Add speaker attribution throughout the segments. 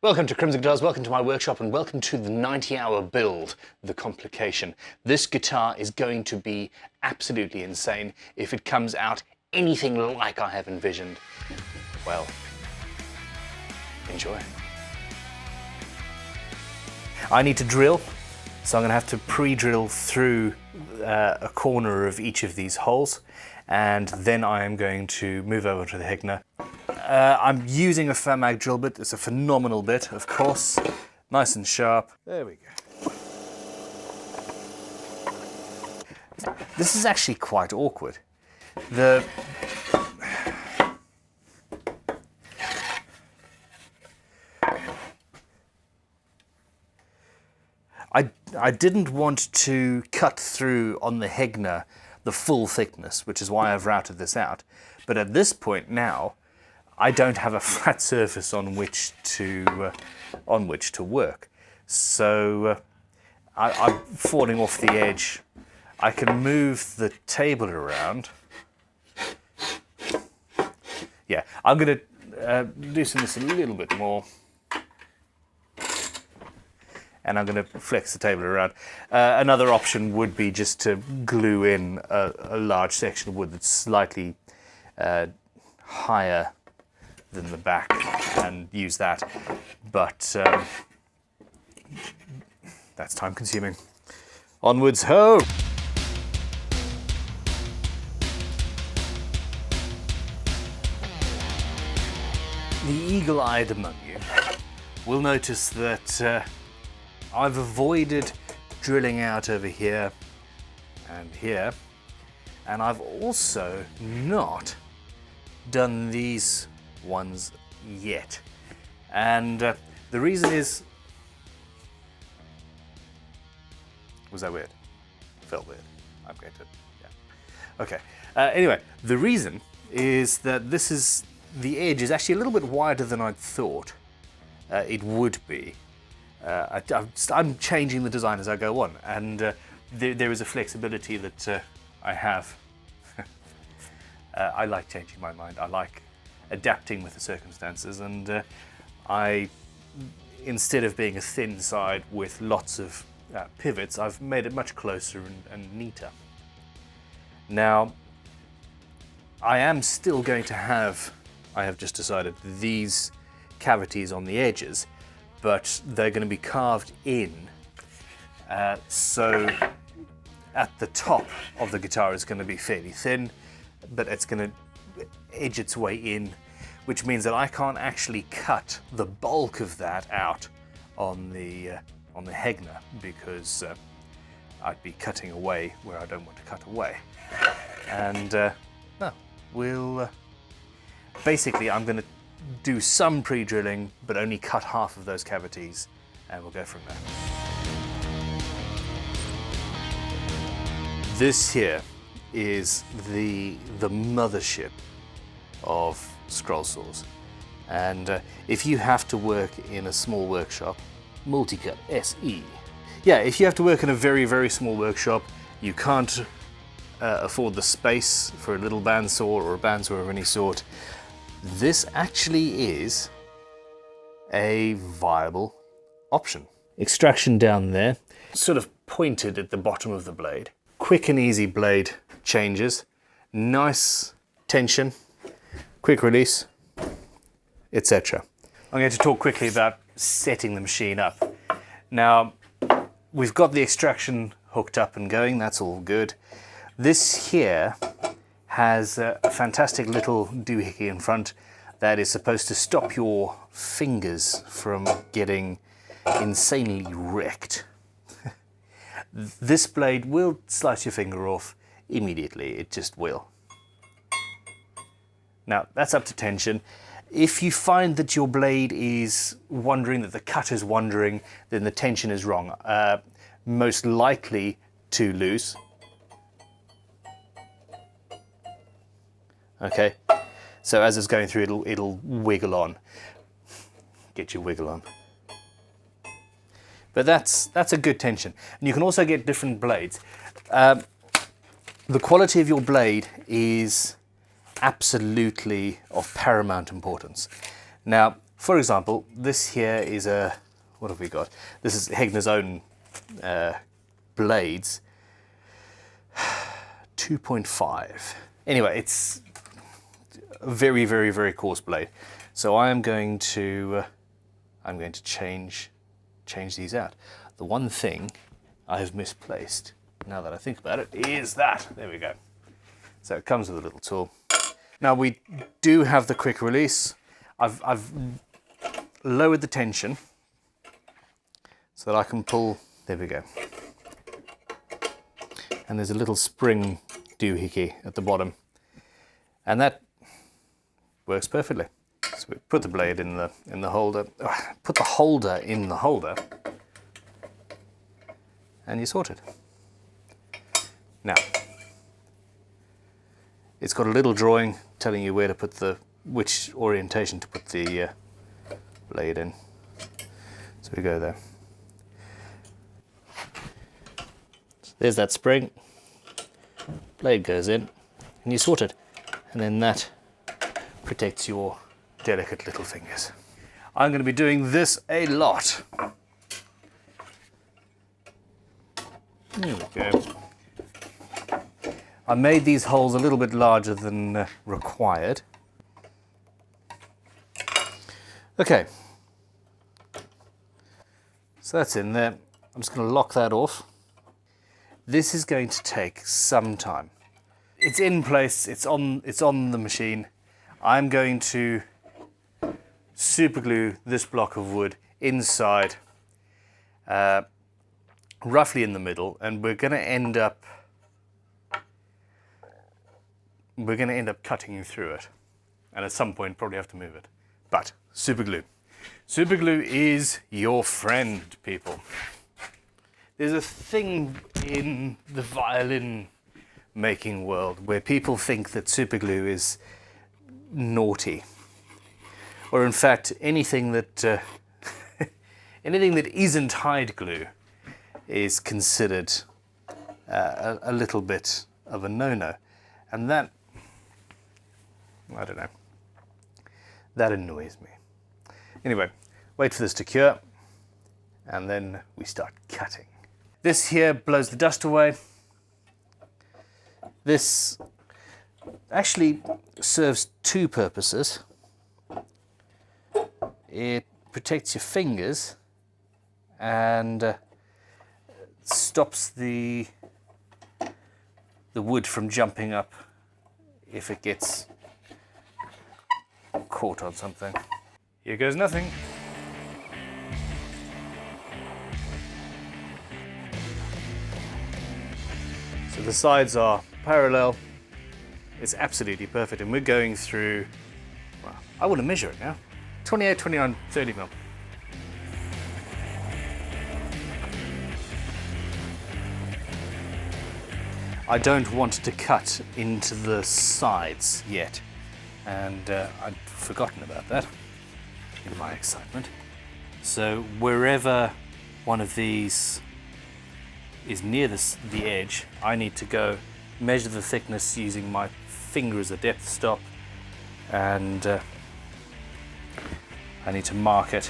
Speaker 1: Welcome to Crimson Guitars, welcome to my workshop, and welcome to the 90-hour build, the Complication. This guitar is going to be absolutely insane if it comes out anything like I have envisioned. Well, enjoy. I need to drill, so I'm going to have to pre-drill through a corner of each of these holes, and then I am going to move over to the Hegner. I'm using a Fermag drill bit. It's a phenomenal bit, of course. Nice and sharp. There we go. This is actually quite awkward. I didn't want to cut through on the Hegner the full thickness, which is why I've routed this out. But at this point now, I don't have a flat surface on which to work. So I'm falling off the edge. I can move the table around. Yeah, I'm going to loosen this a little bit more. And I'm going to flex the table around. Another option would be just to glue in a large section of wood that's slightly higher than the back and use that, but that's time consuming. Onwards ho! The eagle-eyed among you will notice that I've avoided drilling out over here and here, and I've also not done these ones yet. And the reason is... Was that weird? Felt weird. I'm going to... yeah. Okay. Anyway, the reason is that the edge is actually a little bit wider than I'd thought it would be. I'm changing the design as I go on, and there is a flexibility that I have. I like changing my mind. I like adapting with the circumstances, and instead of being a thin side with lots of pivots, I've made it much closer and neater. Now, I am still going to have, I have just decided, these cavities on the edges, but they're going to be carved in, so at the top of the guitar is going to be fairly thin, but it's going to edge its way in, which means that I can't actually cut the bulk of that out on the Hegner, because I'd be cutting away where I don't want to cut away. And basically I'm going to do some pre-drilling, but only cut half of those cavities, and we'll go from there. This here is the mothership of scroll saws, and if you have to work in a small workshop, Multicut SE. Yeah, if you have to work in a very, very small workshop, you can't afford the space for a little bandsaw or a bandsaw of any sort, this actually is a viable option. Extraction down there, sort of pointed at the bottom of the blade. Quick and easy blade changes, nice tension, quick release, etc. I'm going to talk quickly about setting the machine up. Now, we've got the extraction hooked up and going, that's all good. This here has a fantastic little doohickey in front that is supposed to stop your fingers from getting insanely wrecked. This blade will slice your finger off immediately, it just will. Now, that's up to tension. If you find that your blade is wandering, that the cut is wandering, then the tension is wrong. Most likely too loose. Okay, so as it's going through, it'll wiggle on. Get your wiggle on. But that's a good tension. And you can also get different blades. The quality of your blade is absolutely of paramount importance. Now, For example, this here is a, what have we got? This is Hegner's own blades, 2.5. Anyway, it's a very, very, very coarse blade. So I am going to change these out. The one thing I have misplaced, now that I think about it, is that. There we go. So it comes with a little tool. Now we do have the quick release. I've lowered the tension so that I can pull, there we go. And there's a little spring doohickey at the bottom. And that works perfectly. So we put the blade in the holder, put the holder in the holder, and you're sorted. Now, it's got a little drawing telling you where to put which orientation to put the blade in. So we go there. So there's that spring, blade goes in, and you sort it. And then that protects your delicate little fingers. I'm going to be doing this a lot. There we go. I made these holes a little bit larger than required. Okay, so that's in there. I'm just going to lock that off. This is going to take some time. It's in place, it's on the machine. I'm going to super glue this block of wood inside, roughly in the middle, and we're going to end up cutting through it, and at some point probably have to move it. But super glue. Super glue is your friend, people. There's a thing in the violin making world where people think that super glue is naughty, or in fact anything that anything that isn't hide glue is considered a little bit of a no-no, and that, I don't know, that annoys me. Anyway, wait for this to cure, and then we start cutting. This here blows the dust away. This actually serves two purposes. It protects your fingers and stops the wood from jumping up if it gets caught on something. Here goes nothing. So the sides are parallel. It's absolutely perfect, and we're going through, well, I want to measure it now. 28, 29, 30 mil. I don't want to cut into the sides yet, and I'd forgotten about that in my excitement. So wherever one of these is near the edge, I need to go measure the thickness using my finger as a depth stop, and I need to mark it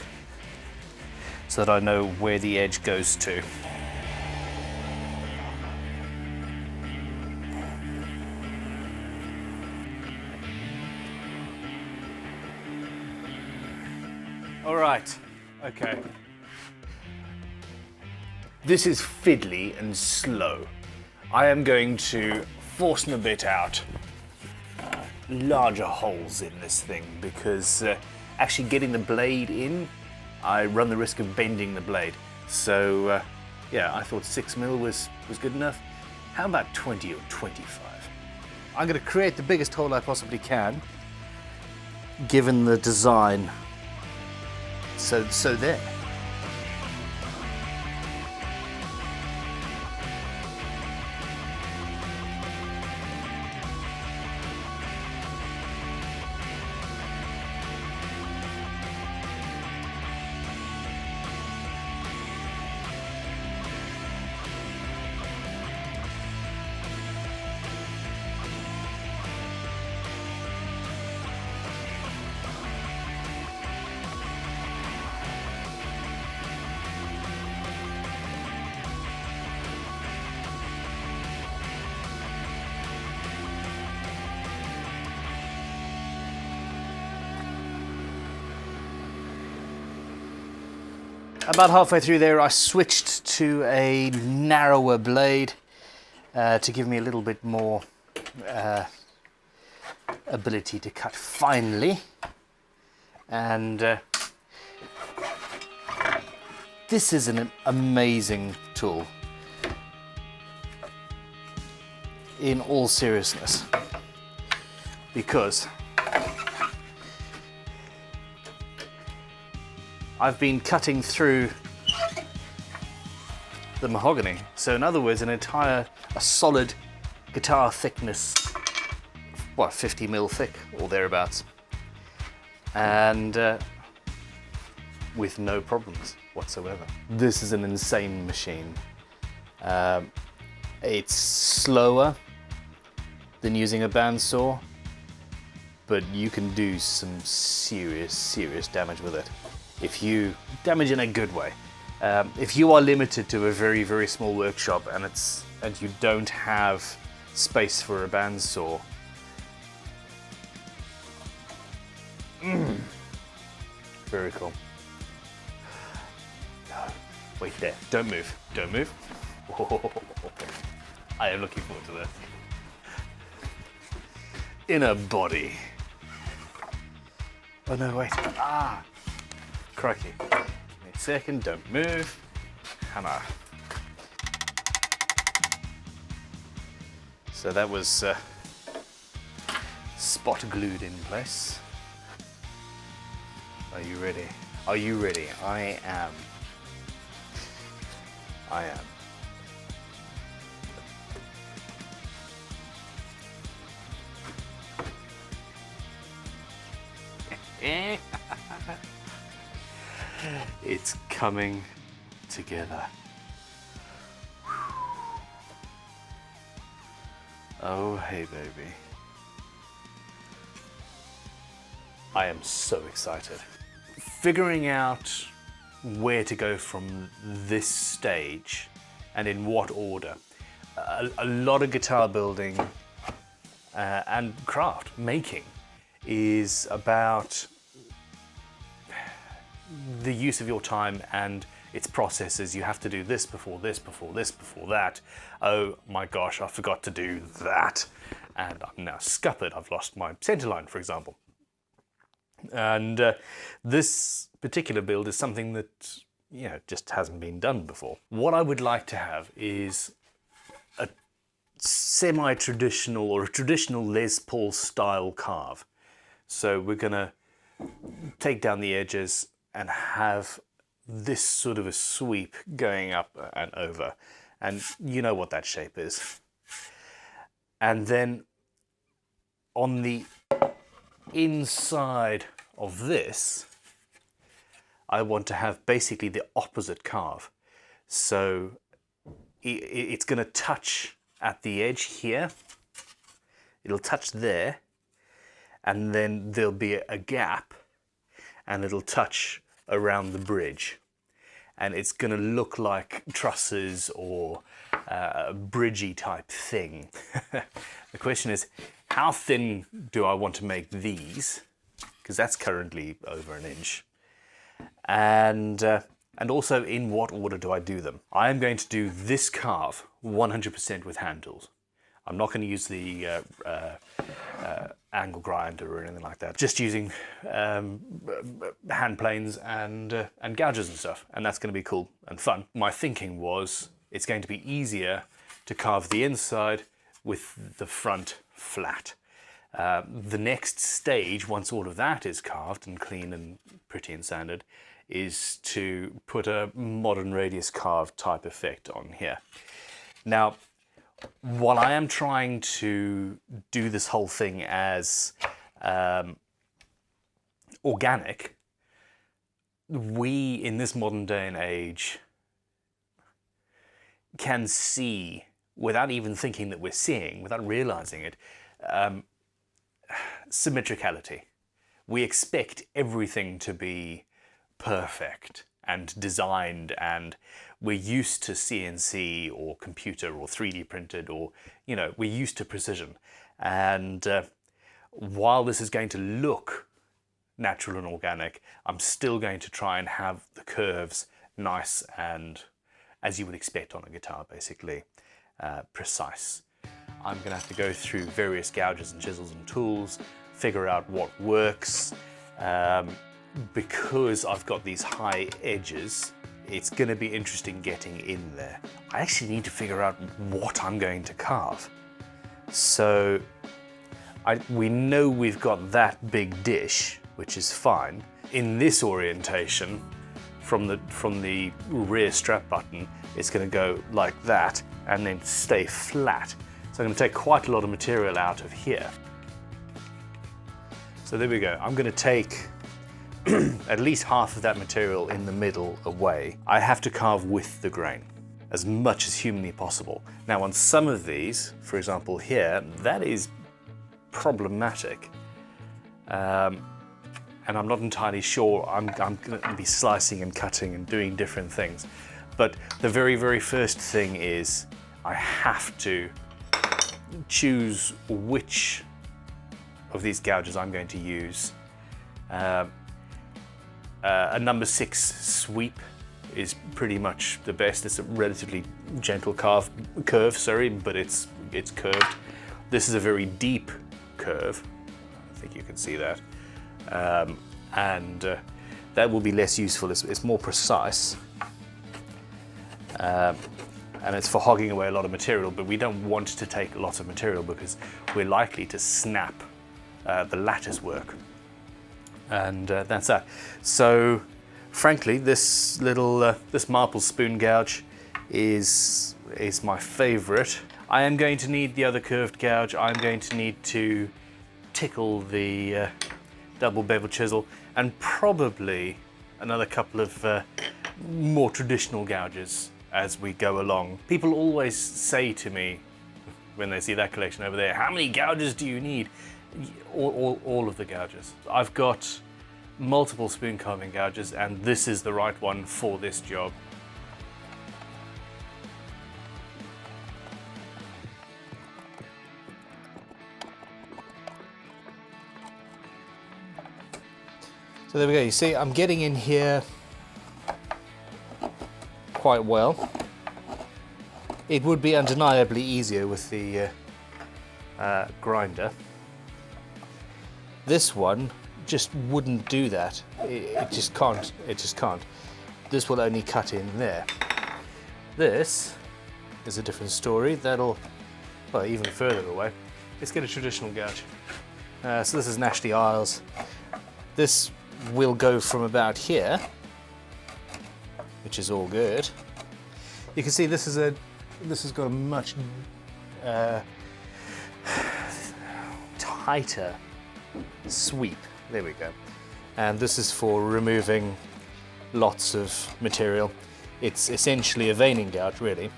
Speaker 1: so that I know where the edge goes to. All right, okay. This is fiddly and slow. I am going to force a bit out larger holes in this thing, because actually getting the blade in, I run the risk of bending the blade. So yeah, I thought 6 mil was good enough. How about 20 or 25? I'm going to create the biggest hole I possibly can, given the design. So there. About halfway through there, I switched to a narrower blade to give me a little bit more ability to cut finely. And this is an amazing tool, in all seriousness, because I've been cutting through the mahogany. So in other words, a solid guitar thickness, what, 50 mil thick or thereabouts, and with no problems whatsoever. This is an insane machine. It's slower than using a bandsaw, but you can do some serious damage with it. If you damage in a good way. If you are limited to a very small workshop and you don't have space for a bandsaw, very cool. No, wait there, don't move. I am looking forward to this. Inner body. Oh no, wait, crikey. Give me a second, don't move. Hammer. So that was spot glued in place. Are you ready? Are you ready? I am. It's coming together. Oh, hey, baby. I am so excited. Figuring out where to go from this stage and in what order. A lot of guitar building and craft making is about the use of your time and its processes. You have to do this before this, before this, before that. Oh my gosh, I forgot to do that. And I'm now scuppered. I've lost my centerline, for example. And this particular build is something that, you know, just hasn't been done before. What I would like to have is a semi-traditional or a traditional Les Paul style carve. So we're gonna take down the edges and have this sort of a sweep going up and over. And you know what that shape is. And then on the inside of this, I want to have basically the opposite carve. So it's going to touch at the edge here, it'll touch there, and then there'll be a gap and it'll touch around the bridge. And it's going to look like trusses or a bridgey type thing. The question is, how thin do I want to make these? Because that's currently over an inch. And also, in what order do I do them? I am going to do this carve 100% with hand tools. I'm not going to use the angle grinder or anything like that. Just using hand planes and gouges and stuff. And that's going to be cool and fun. My thinking was it's going to be easier to carve the inside with the front flat. The next stage, once all of that is carved and clean and pretty and sanded, is to put a modern radius carve type effect on here. Now, while I am trying to do this whole thing as organic, we in this modern day and age can see, without even thinking that we're seeing, without realizing it, symmetricality. We expect everything to be perfect and designed, and we're used to CNC or computer or 3D printed, or, you know, we're used to precision. And while this is going to look natural and organic, I'm still going to try and have the curves nice and, as you would expect on a guitar, basically precise. I'm going to have to go through various gouges and chisels and tools, figure out what works. Because I've got these high edges, it's going to be interesting getting in there. I actually need to figure out what I'm going to carve. So we know we've got that big dish, which is fine. In this orientation, from the rear strap button, it's going to go like that and then stay flat. So I'm going to take quite a lot of material out of here. So there we go. I'm going to take at least half of that material in the middle away. I have to carve with the grain as much as humanly possible. Now on some of these, for example here, that is problematic. And I'm not entirely sure I'm going to be slicing and cutting and doing different things. But the very, very first thing is I have to choose which of these gouges I'm going to use. A number 6 sweep is pretty much the best. It's a relatively gentle curve, but it's curved. This is a very deep curve. I think you can see that. That will be less useful. It's more precise. And it's for hogging away a lot of material, but we don't want to take lots of material because we're likely to snap the lattice work. And that's that. So frankly, this little this marble spoon gouge is my favorite. I am going to need the other curved gouge. I'm going to need to tickle the double bevel chisel and probably another couple of more traditional gouges as we go along. People always say to me when they see that collection over there, how many gouges do you need? All of the gouges. I've got multiple spoon carving gouges and this is the right one for this job. So there we go, you see I'm getting in here quite well. It would be undeniably easier with the grinder. This one just wouldn't do that. It just can't. It just can't. This will only cut in there. This is a different story. That'll, well, even further away. Let's get a traditional gouge. So this is an Ashley Isles. This will go from about here, which is all good. You can see this has got a much tighter sweep. There we go. And this is for removing lots of material. It's essentially a veining gouge, really.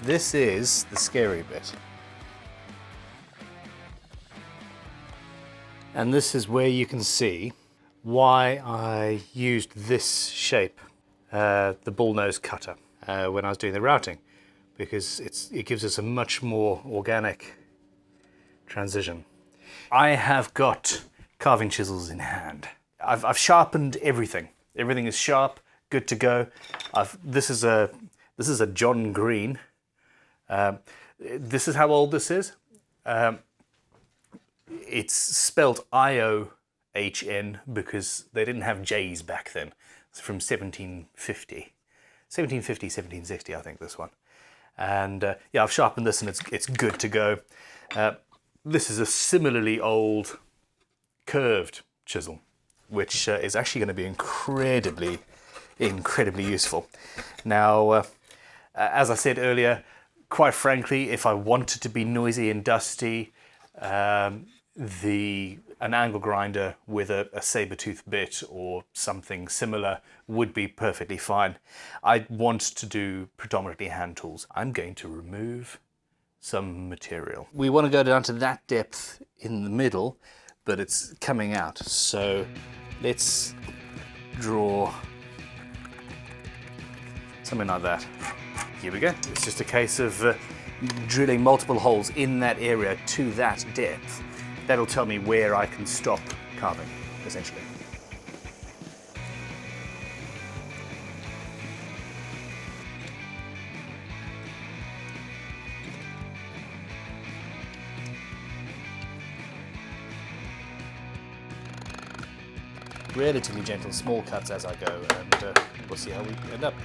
Speaker 1: This is the scary bit. And this is where you can see why I used this shape, the bullnose cutter, when I was doing the routing, because it gives us a much more organic transition. I have got carving chisels in hand. I've sharpened everything. Everything is sharp, good to go. This is a John Green. This is how old this is. It's spelled IOHN because they didn't have J's back then. It's from 1750, 1760, I think, this one. And yeah, I've sharpened this and it's good to go. This is a similarly old curved chisel, which is actually going to be incredibly useful. Now, as I said earlier, quite frankly, if I wanted to be noisy and dusty, an angle grinder with a saber-tooth bit or something similar would be perfectly fine. I want to do predominantly hand tools. I'm going to remove some material. We want to go down to that depth in the middle, but it's coming out. So let's draw something like that. Here we go. It's just a case of drilling multiple holes in that area to that depth. That'll tell me where I can stop carving, essentially. Relatively gentle, small cuts as I go, and we'll see how we end up.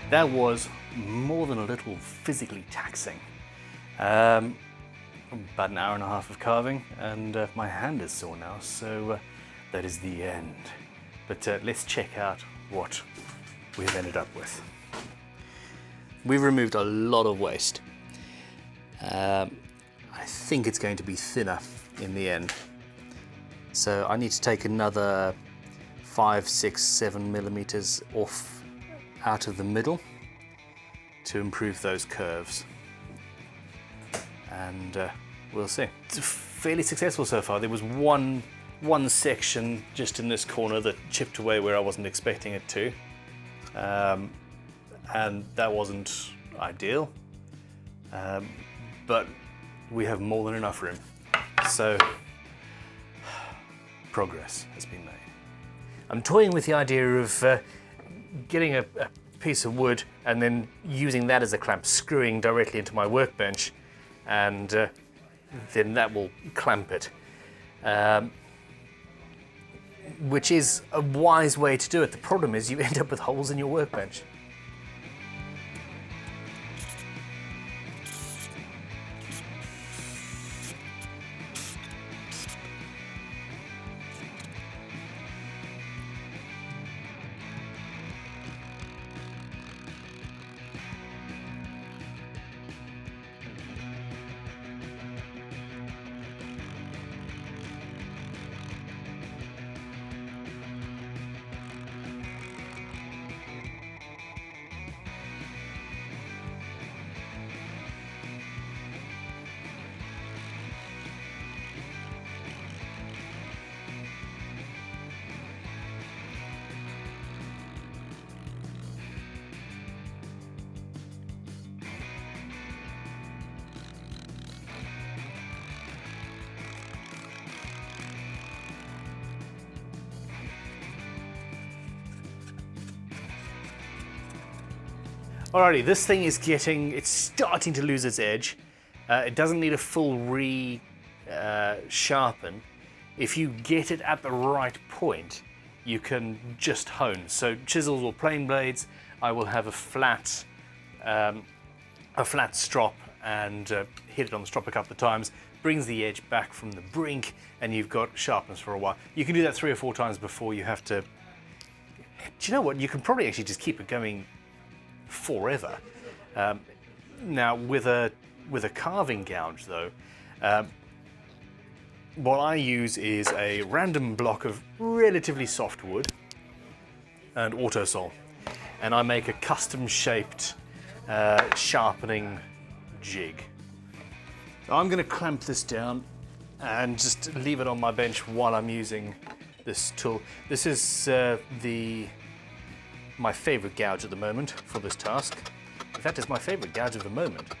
Speaker 1: That was more than a little physically taxing. About an hour and a half of carving, and my hand is sore now, so that is the end. But let's check out what we've ended up with. We've removed a lot of waste. I think it's going to be thinner in the end. So I need to take another 5, 6, 7 millimeters off out of the middle to improve those curves, and we'll see. It's fairly successful so far. There was one section just in this corner that chipped away where I wasn't expecting it to, and that wasn't ideal, but we have more than enough room, so progress has been made. I'm toying with the idea of getting a piece of wood and then using that as a clamp, screwing directly into my workbench, and then that will clamp it, which is a wise way to do it. The problem is you end up with holes in your workbench. Alrighty, this thing is it's starting to lose its edge. It doesn't need a full sharpen. If you get it at the right point, you can just hone. So chisels or plane blades, I will have a flat strop and hit it on the strop a couple of times, brings the edge back from the brink, and you've got sharpness for a while. You can do that 3 or 4 times before you have to. Do you know what? You can probably actually just keep it going forever. Now with a carving gouge though, what I use is a random block of relatively soft wood and auto saw, and I make a custom shaped sharpening jig. I'm going to clamp this down and just leave it on my bench while I'm using this tool. This is my favorite gouge at the moment for this task. In fact, it's my favorite gouge of the moment.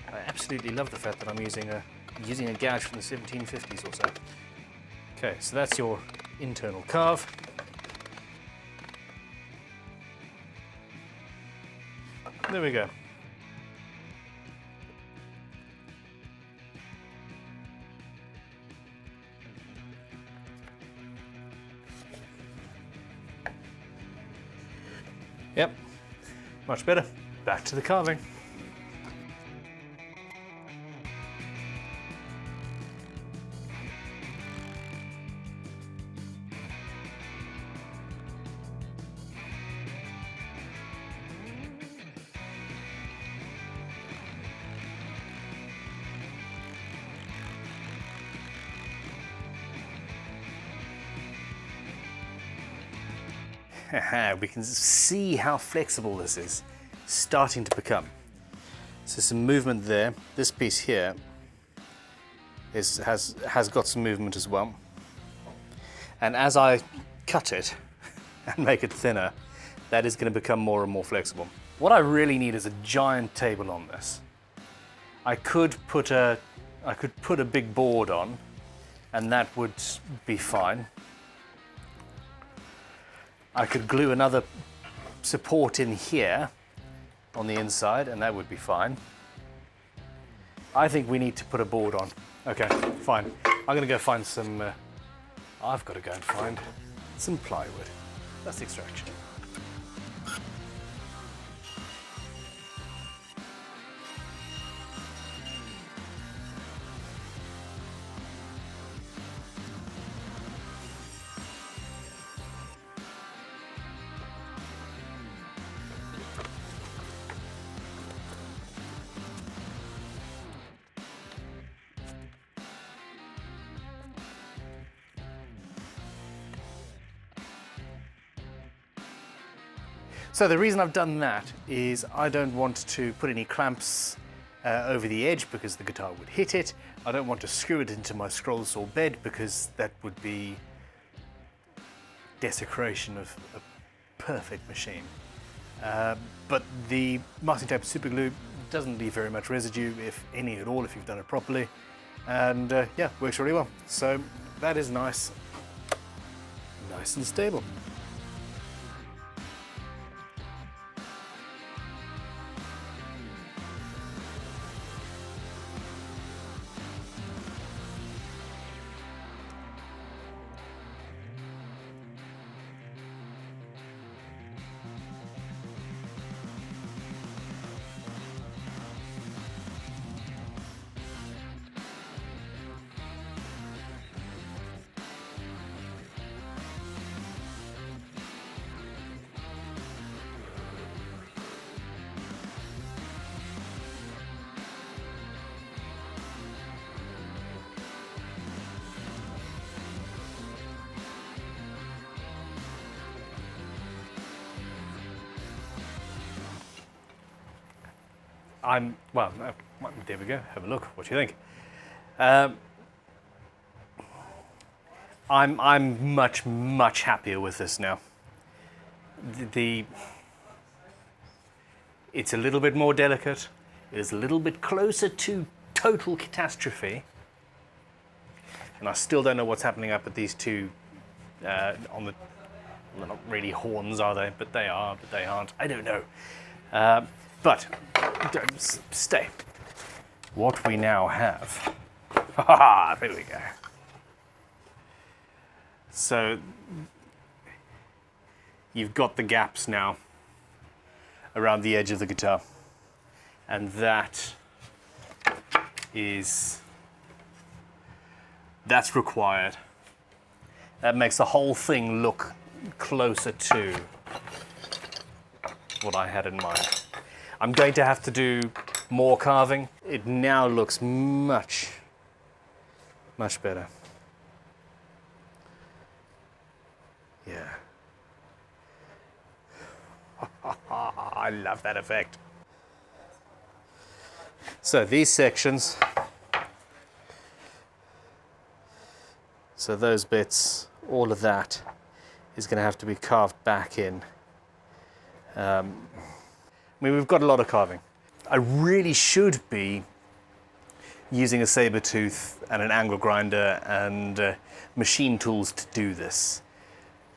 Speaker 1: I absolutely love the fact that I'm using a gouge from the 1750s or so. Okay, so that's your internal carve. There we go. Yep, much better. Back to the carving. we can see how flexible this is starting to become. So some movement there. This piece here has got some movement as well. And as I cut it and make it thinner, that is going to become more and more flexible. What I really need is a giant table on this. I could put a big board on, and that would be fine. I could glue another support in here on the inside, and that would be fine. I think we need to put a board on. Okay, fine. I'm gonna go find some, I've got to go and find some plywood. That's extraction. So the reason I've done that is I don't want to put any clamps over the edge because the guitar would hit it. I don't want to screw it into my scroll saw bed because that would be desecration of a perfect machine. But the masking tape super glue doesn't leave very much residue, if any at all, if you've done it properly. And yeah, works really well. So that is nice and stable. Well, there we go, have a look, what do you think? I'm much happier with this now. It's a little bit more delicate, it is a little bit closer to total catastrophe, and I still don't know what's happening up at these two, on the, they're not really horns, are they? But they are, but they aren't, I don't know. But stay. What we now have, there we go. So you've got the gaps now around the edge of the guitar, and that's required. That makes the whole thing look closer to what I had in mind. I'm going to have to do more carving. It now looks much better. Yeah. I love that effect. So these sections, so those bits, all of that is going to have to be carved back in. I mean, we've got a lot of carving. I really should be using a saber tooth and an angle grinder and machine tools to do this.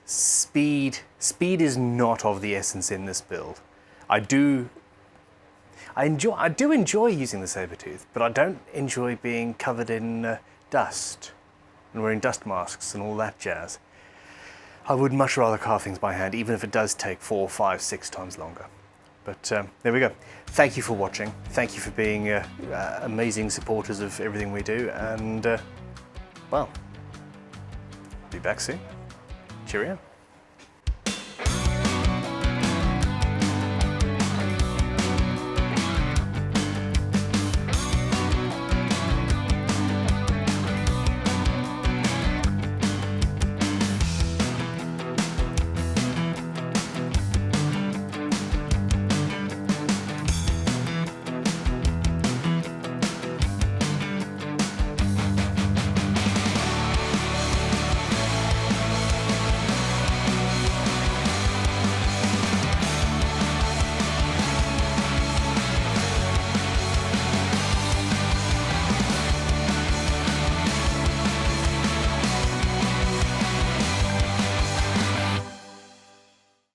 Speaker 1: Speed is not of the essence in this build. I do enjoy using the saber tooth, but I don't enjoy being covered in dust and wearing dust masks and all that jazz. I would much rather carve things by hand, even if it does take 4, 5, 6 times longer. But there we go. Thank you for watching. Thank you for being amazing supporters of everything we do. And, well, be back soon. Cheerio.